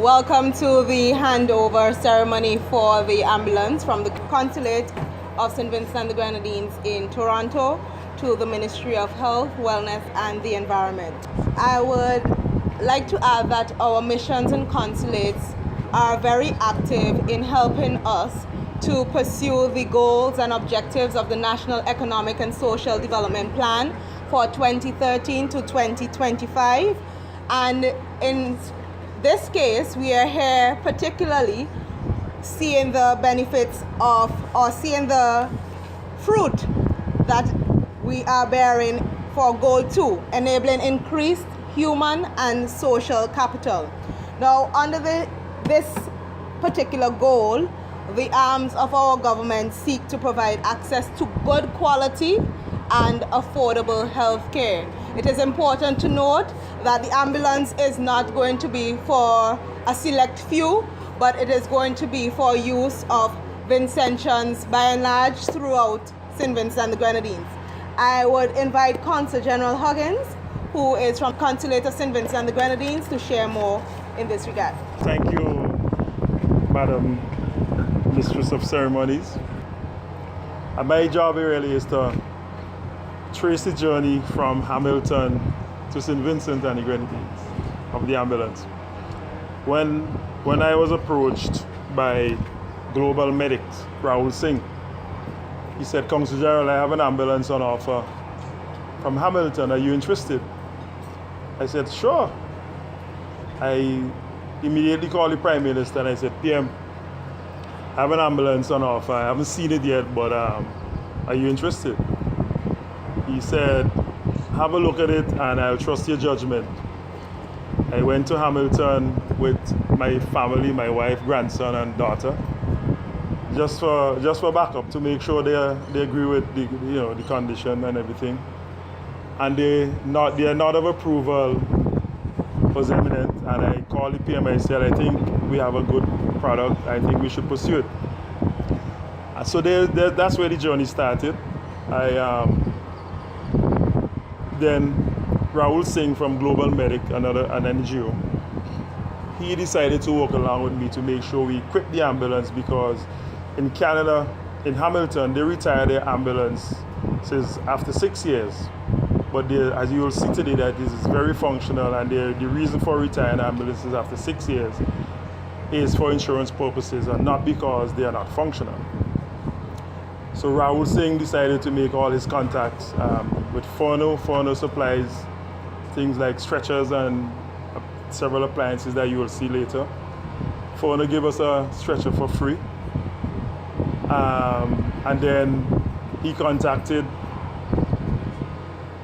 Welcome to the handover ceremony for the ambulance from the Consulate of St. Vincent and the Grenadines in Toronto to the Ministry of Health, Wellness and the Environment. I would like to add that our missions and consulates are very active in helping us to pursue the goals and objectives of the National Economic and Social Development Plan for 2013 to 2025. And in this case, we are here particularly seeing the benefits of, or seeing the fruit that we are bearing for Goal 2, enabling increased human and social capital. Now, under this particular goal, the arms of our government seek to provide access to good quality and affordable health care. It is important to note that the ambulance is not going to be for a select few, but it is going to be for use of Vincentians by and large throughout St. Vincent and the Grenadines. I would invite Consul General Huggins, who is from Consulate of St. Vincent and the Grenadines, to share more in this regard. Thank you, Madam Mistress of Ceremonies. And my job really is to trace the journey from Hamilton to St. Vincent and the Grenadines of the ambulance. When I was approached by Global Medics, Rahul Singh, he said, Consul General, I have an ambulance on offer from Hamilton. Are you interested? I said, sure. I immediately called the Prime Minister and I said, PM, I have an ambulance on offer. I haven't seen it yet, but are you interested? He said, have a look at it and I'll trust your judgment. I went to Hamilton with my family, my wife, grandson and daughter, just for backup, to make sure they agree with the condition and everything. And their nod of approval was eminent, and I called the PM. I said, I think we have a good product. I think we should pursue it. And so that's where the journey started. Then Rahul Singh from Global Medic, an NGO, he decided to work along with me to make sure we equip the ambulance, because in Canada, in Hamilton, they retire their ambulances after 6 years. But as you will see today, that this is very functional, and the reason for retiring ambulances after 6 years is for insurance purposes and not because they are not functional. So Rahul Singh decided to make all his contacts with Forno supplies, things like stretchers and several appliances that you will see later. Forno gave us a stretcher for free. And then he contacted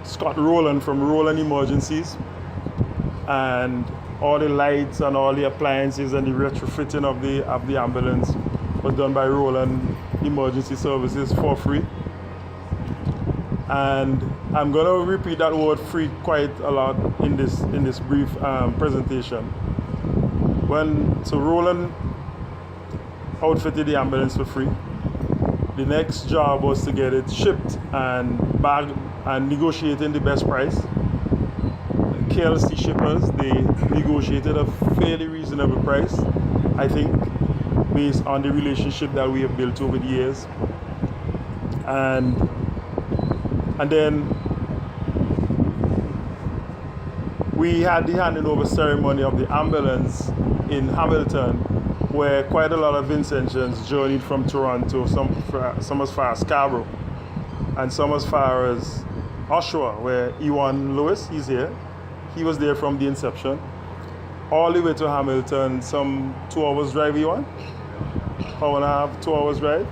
Scott Rowland from Rowland Emergencies, and all the lights and all the appliances and the retrofitting of the ambulance was done by Rowland Emergency Services for free. And I'm going to repeat that word free quite a lot in this brief presentation. So Rowland outfitted the ambulance for free. The next job was to get it shipped and bagged and negotiating the best price. KLC shippers, they negotiated a fairly reasonable price, I think, based on the relationship that we have built over the years. And then we had the handing over ceremony of the ambulance in Hamilton, where quite a lot of Vincentians journeyed from Toronto, some as far as Scarborough, and some as far as Oshawa, where Ewan Lewis, he's here. He was there from the inception, all the way to Hamilton, some 2 hours drive, Ewan? Hour and a half, 2 hours drive,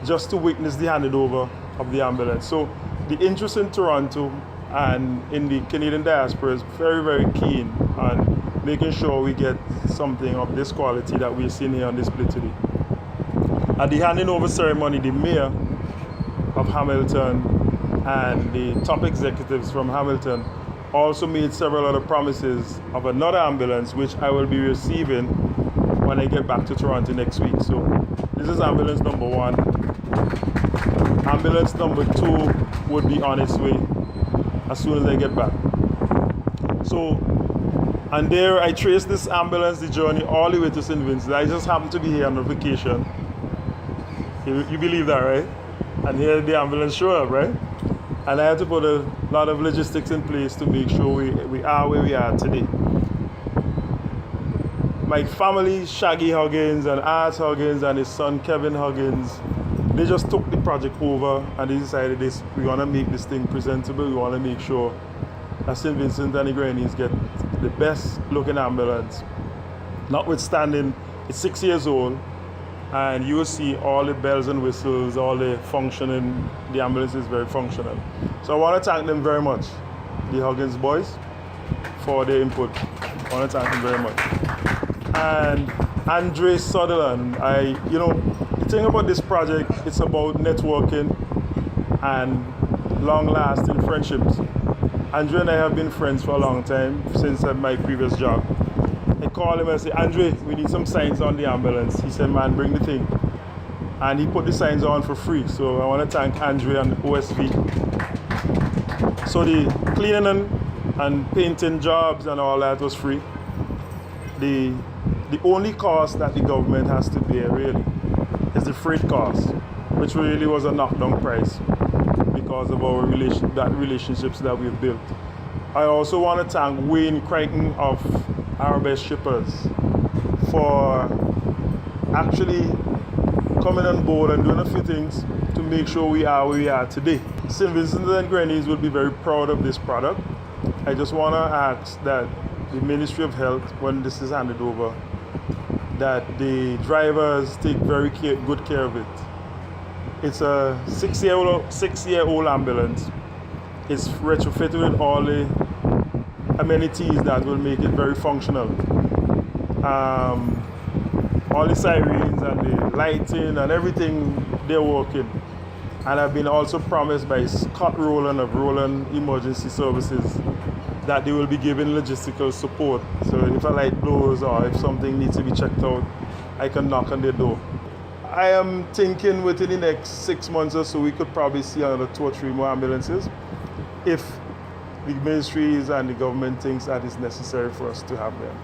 just to witness the handing over of the ambulance. So the interest in Toronto and in the Canadian diaspora is very, very keen on making sure we get something of this quality that we're seeing here on display today. At the handing over ceremony, the mayor of Hamilton and the top executives from Hamilton also made several other promises of another ambulance, which I will be receiving when I get back to Toronto next week. So this is ambulance number 1. Ambulance number 2 would be on its way as soon as I get back. So And there I traced this ambulance, the journey all the way to St. Vincent. I just happened to be here on vacation. You believe that, right? And here the ambulance showed up, right? And I had to put a lot of logistics in place to make sure we are where we are today. My family, Shaggy Huggins and Art Huggins and his son Kevin Huggins, they just took the project over and they decided we want to make this thing presentable. We want to make sure that St. Vincent and the Grenadines get the best looking ambulance. Notwithstanding, it's 6 years old, and you will see all the bells and whistles, all the functioning. The ambulance is very functional. So I want to thank them very much, the Huggins boys, for their input. I want to thank them very much. And Andre Sutherland, the thing about this project, it's about networking and long-lasting friendships. Andre and I have been friends for a long time, since my previous job. I called him and I said, Andre, we need some signs on the ambulance. He said, man, bring the thing. And he put the signs on for free. So I want to thank Andre and OSV. So the cleaning and painting jobs and all that was free. The only cost that the government has to bear really is the freight cost, which really was a knockdown price because of our relationships that we've built. I also want to thank Wayne Crichton of Arabesque Shippers for actually coming on board and doing a few things to make sure we are where we are today. St. Vincent and Grenadines will be very proud of this product. I just want to ask that the Ministry of Health, when this is handed over, that the drivers take very good care of it. It's a 6-year-old ambulance. It's retrofitted with all the amenities that will make it very functional. All the sirens and the lighting and everything, they're working. And I've been also promised by Scott Rowland of Rowland Emergency Services that they will be giving logistical support. So if a light blows or if something needs to be checked out, I can knock on their door. I am thinking within the next 6 months or so, we could probably see another 2 or 3 more ambulances if the ministries and the government thinks that it's necessary for us to have them.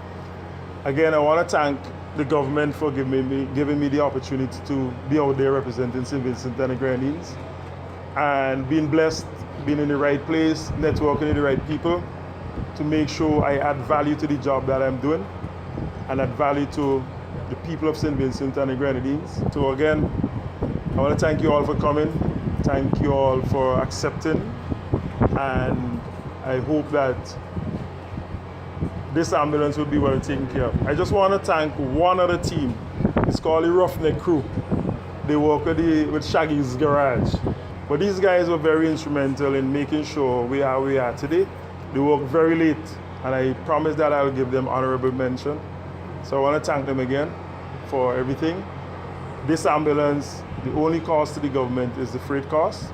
Again, I want to thank the government for giving me the opportunity to be out there representing St. Vincent and the Grenadines, and being blessed, being in the right place, networking with the right people to make sure I add value to the job that I'm doing and add value to the people of St. Vincent and the Grenadines. So again, I want to thank you all for coming. Thank you all for accepting, and I hope that this ambulance will be well taken care of. I just want to thank one other team. It's called the Roughneck Crew. They work with Shaggy's garage. But these guys were very instrumental in making sure we are where we are today. They work very late, and I promise that I'll give them honorable mention. So I want to thank them again for everything. This ambulance, the only cost to the government is the freight cost,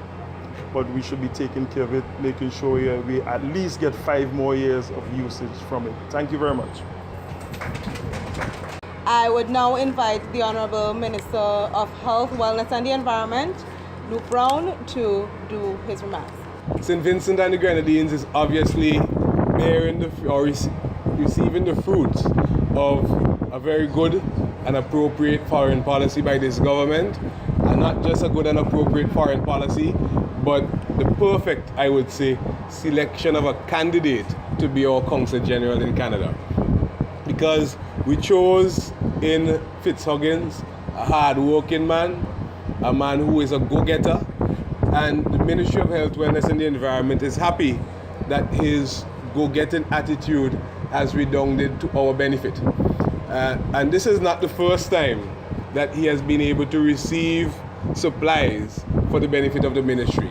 but we should be taking care of it, making sure we at least get 5 more years of usage from it. Thank you very much. I would now invite the Honorable Minister of Health, Wellness and the Environment, Luke Brown, to do his remarks. St. Vincent and the Grenadines is obviously receiving the fruits of a very good and appropriate foreign policy by this government, and not just a good and appropriate foreign policy, but the perfect, I would say, selection of a candidate to be our Consul General in Canada. Because we chose in Fitzhuggins a hard-working man, a man who is a go-getter, and the Ministry of Health, Wellness and the Environment is happy that his go-getting attitude has redounded to our benefit. And this is not the first time that he has been able to receive supplies for the benefit of the ministry.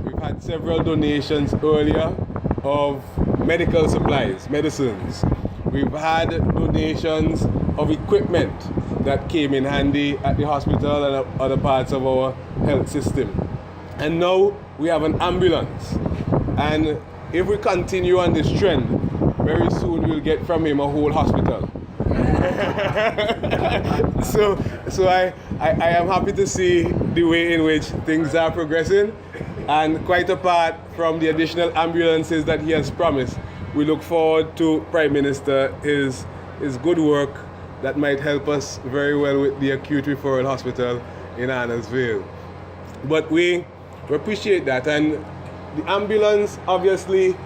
We've had several donations earlier of medical supplies, medicines. We've had donations of equipment that came in handy at the hospital and other parts of our health system. And now we have an ambulance. And if we continue on this trend, very soon we'll get from him a whole hospital. So I am happy to see the way in which things are progressing, and quite apart from the additional ambulances that he has promised, we look forward to Prime Minister his good work that might help us very well with the acute referral hospital in Annesville. But we appreciate that, and the ambulance obviously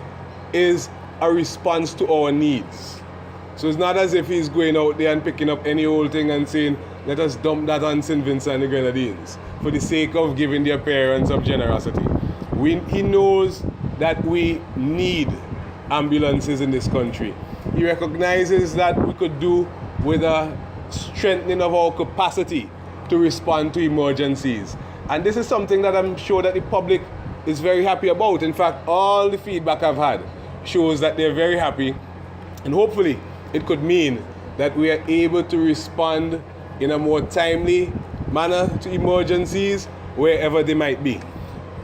is a response to our needs. So it's not as if he's going out there and picking up any old thing and saying, let us dump that on St. Vincent and the Grenadines for the sake of giving the appearance of generosity. He knows that we need ambulances in this country. He recognizes that we could do with a strengthening of our capacity to respond to emergencies. And this is something that I'm sure that the public is very happy about. In fact, all the feedback I've had shows that they're very happy, and hopefully it could mean that we are able to respond in a more timely manner to emergencies wherever they might be.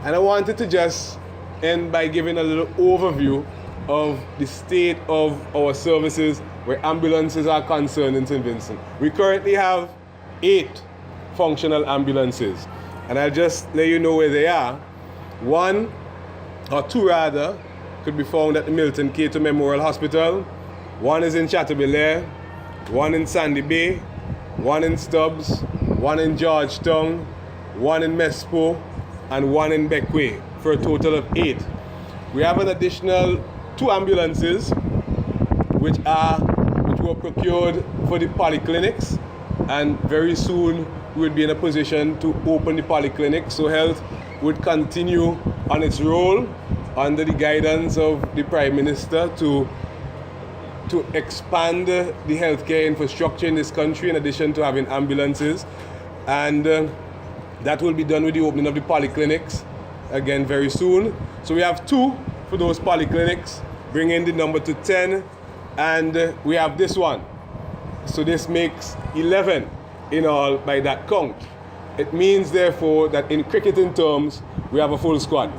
And I wanted to just end by giving a little overview of the state of our services where ambulances are concerned in St. Vincent. We currently have 8 functional ambulances, and I'll just let you know where they are. 1 or 2 rather could be found at the Milton Cato Memorial Hospital. 1 is in Chateaubelair, 1 in Sandy Bay, 1 in Stubbs, 1 in Georgetown, 1 in Mespo, and 1 in Beckway, for a total of 8. We have an additional 2 ambulances which were procured for the polyclinics, and very soon we would be in a position to open the polyclinic, so health would continue on its role under the guidance of the Prime Minister to expand the healthcare infrastructure in this country in addition to having ambulances. And that will be done with the opening of the polyclinics again very soon. So we have 2 for those polyclinics, bringing the number to 10, and we have this one. So this makes 11 in all by that count. It means therefore that in cricketing terms, we have a full squad.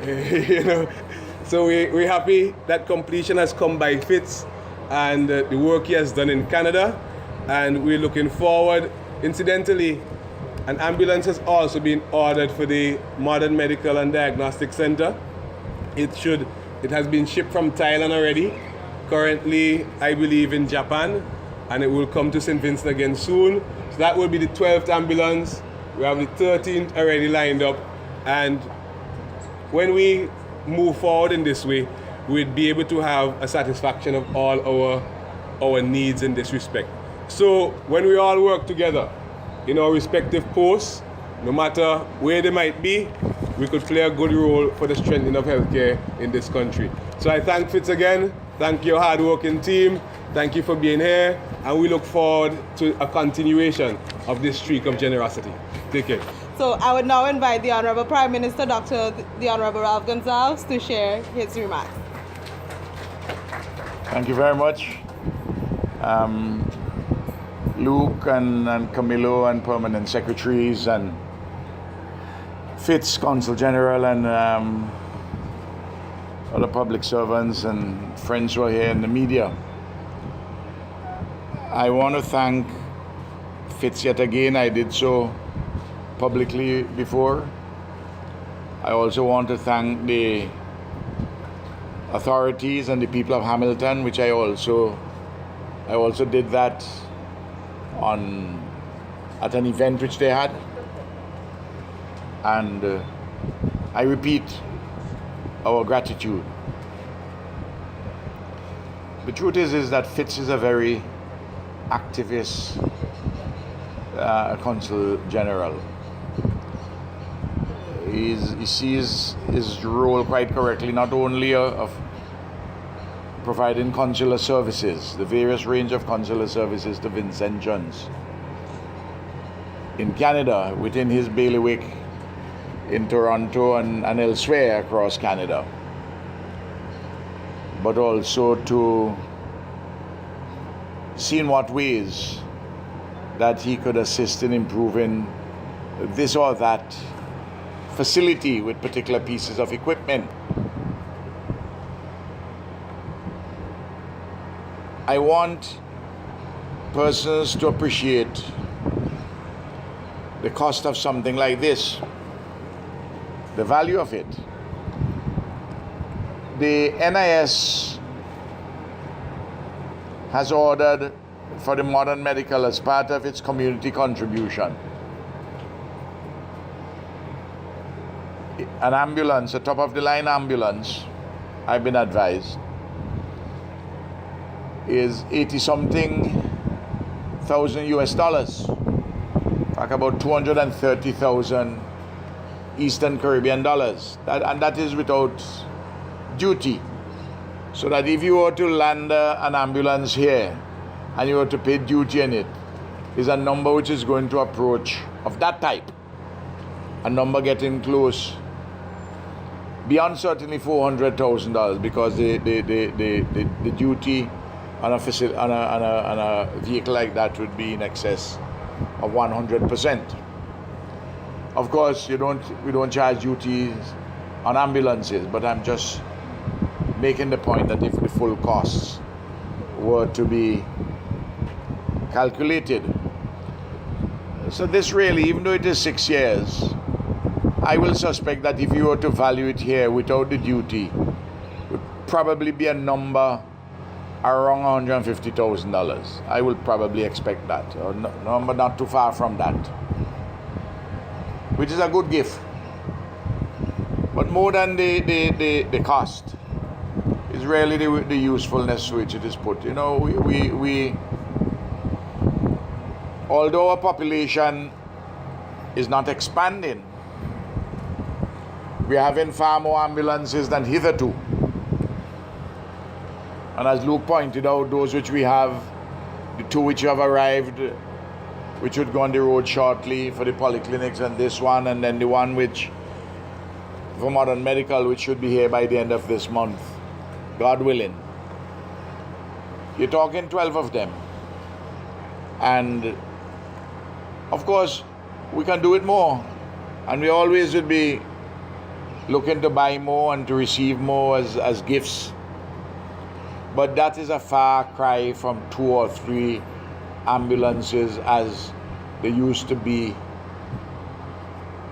You know, so we're happy that completion has come by Fitz and the work he has done in Canada, and we're looking forward. Incidentally, an ambulance has also been ordered for the Modern Medical and Diagnostic Center. It has been shipped from Thailand already, currently I believe in Japan, and it will come to St. Vincent again soon. So that will be the 12th ambulance. We have the 13th already lined up, and when we move forward in this way, we'd be able to have a satisfaction of all our needs in this respect. So when we all work together in our respective posts, no matter where they might be, we could play a good role for the strengthening of healthcare in this country. So I thank Fitz again, thank your hard-working team, thank you for being here, and we look forward to a continuation of this streak of generosity. Take care. So I would now invite the Honorable Prime Minister, Dr. the Honorable Ralph Gonsalves, to share his remarks. Thank you very much. Luke and Camilo and permanent secretaries and Fitz, Consul General, and other public servants and friends who are here in the media. I want to thank Fitz yet again. I did so publicly before. I also want to thank the authorities and the people of Hamilton, which I also did that at an event which they had. And I repeat our gratitude. The truth is that Fitz is a very activist Consul General. He sees his role quite correctly, not only of providing consular services, the various range of consular services to Vincentians in Canada, within his bailiwick in Toronto and elsewhere across Canada, but also to see in what ways that he could assist in improving this or that facility with particular pieces of equipment. I want persons to appreciate the cost of something like this, the value of it. The NIS has ordered for the modern medical as part of its community contribution an ambulance, a top-of-the-line ambulance, I've been advised, is 80-something thousand US dollars. In fact, about 230,000 Eastern Caribbean dollars. And that is without duty. So that if you were to land an ambulance here and you were to pay duty on it, is a number which is going to approach, of that type, a number getting close beyond certainly $400,000, because the duty on a vehicle like that would be in excess of 100%. Of course, we don't charge duties on ambulances, but I'm just making the point that if the full costs were to be calculated, so this really, even though it is 6 years, I will suspect that if you were to value it here without the duty, would probably be a number around $150,000. I will probably expect that, or number not too far from that, which is a good gift. But more than the cost is really the usefulness to which it is put. You know, we although our population is not expanding, we are having far more ambulances than hitherto. And as Luke pointed out, those which we have, the two which have arrived, which would go on the road shortly for the polyclinics, and this one, and then the one which for modern medical, which should be here by the end of this month, God willing. You're talking 12 of them. And of course, we can do it more. And we always would be looking to buy more and to receive more as gifts. But that is a far cry from 2 or 3 ambulances as they used to be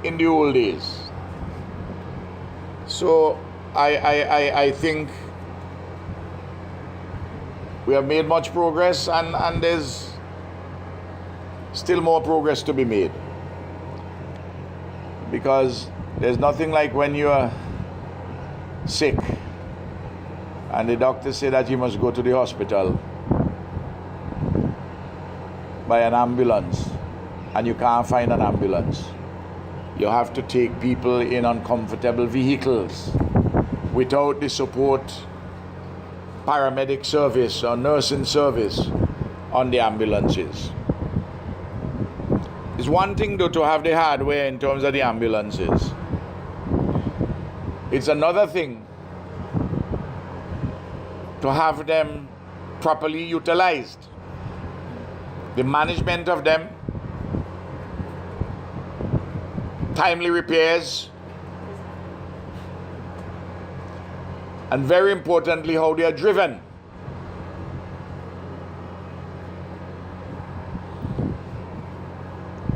in the old days. So I think we have made much progress, and there's still more progress to be made. Because there's nothing like when you are sick and the doctor say that you must go to the hospital by an ambulance, and you can't find an ambulance. You have to take people in uncomfortable vehicles without the support paramedic service or nursing service on the ambulances. It's one thing though to have the hardware in terms of the ambulances. It's another thing to have them properly utilized. The management of them, timely repairs, and very importantly, how they are driven.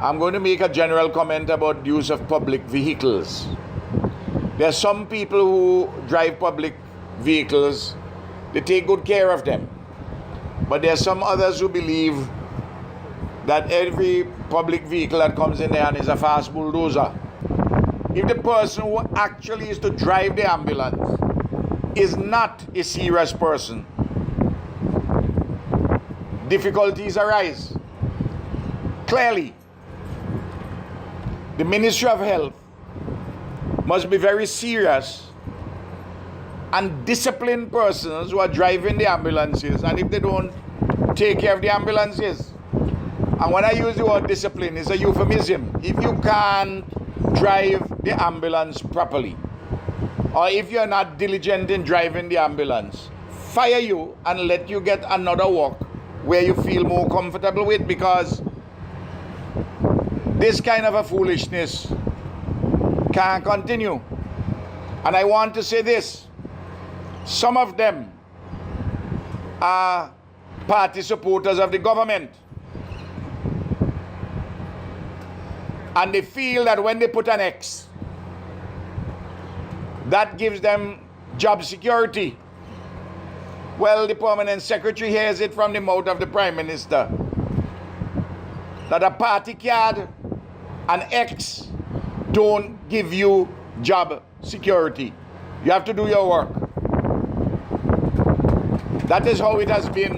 I'm going to make a general comment about the use of public vehicles. There are some people who drive public vehicles, they take good care of them. But there are some others who believe that every public vehicle that comes in there is a fast bulldozer. If the person who actually is to drive the ambulance is not a serious person, difficulties arise. Clearly, the Ministry of Health must be very serious and discipline persons who are driving the ambulances, and if they don't take care of the ambulances. And when I use the word discipline, it's a euphemism. If you can't drive the ambulance properly, or if you're not diligent in driving the ambulance, fire you and let you get another work where you feel more comfortable with, because this kind of a foolishness can't continue. And I want to say this, some of them are party supporters of the government, and they feel that when they put an X, that gives them job security. Well, the permanent secretary hears it from the mouth of the Prime Minister that a party card and X don't give you job security. You have to do your work. That is how it has been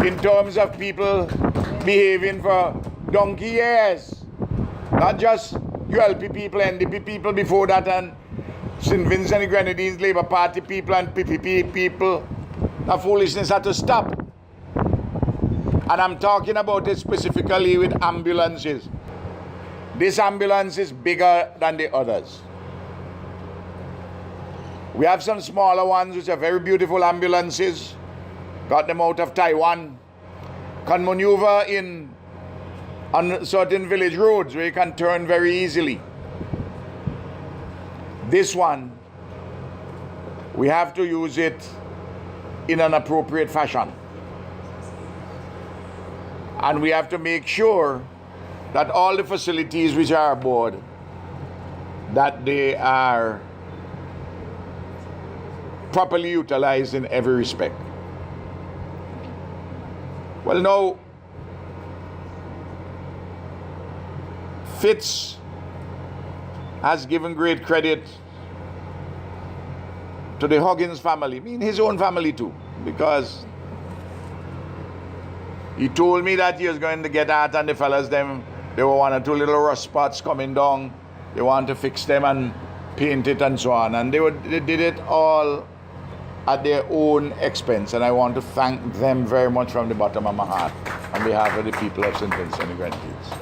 in terms of people behaving for donkey years. Not just ULP people, NDP people before that, and St. Vincent and the Grenadines, Labour Party people and PPP people. That foolishness had to stop. And I'm talking about it specifically with ambulances. This ambulance is bigger than the others. We have some smaller ones which are very beautiful ambulances. Got them out of Taiwan. Can maneuver on certain village roads where you can turn very easily. This one, we have to use it in an appropriate fashion. And we have to make sure that all the facilities which are aboard, that they are properly utilized in every respect. Well, now, Fitz has given great credit to the Huggins family, I mean his own family too, because he told me that he was going to get out and the fellas, them, there were one or two little rust spots coming down. They want to fix them and paint it and so on. And they did it all at their own expense. And I want to thank them very much from the bottom of my heart on behalf of the people of St. Vincent and the Grenadines.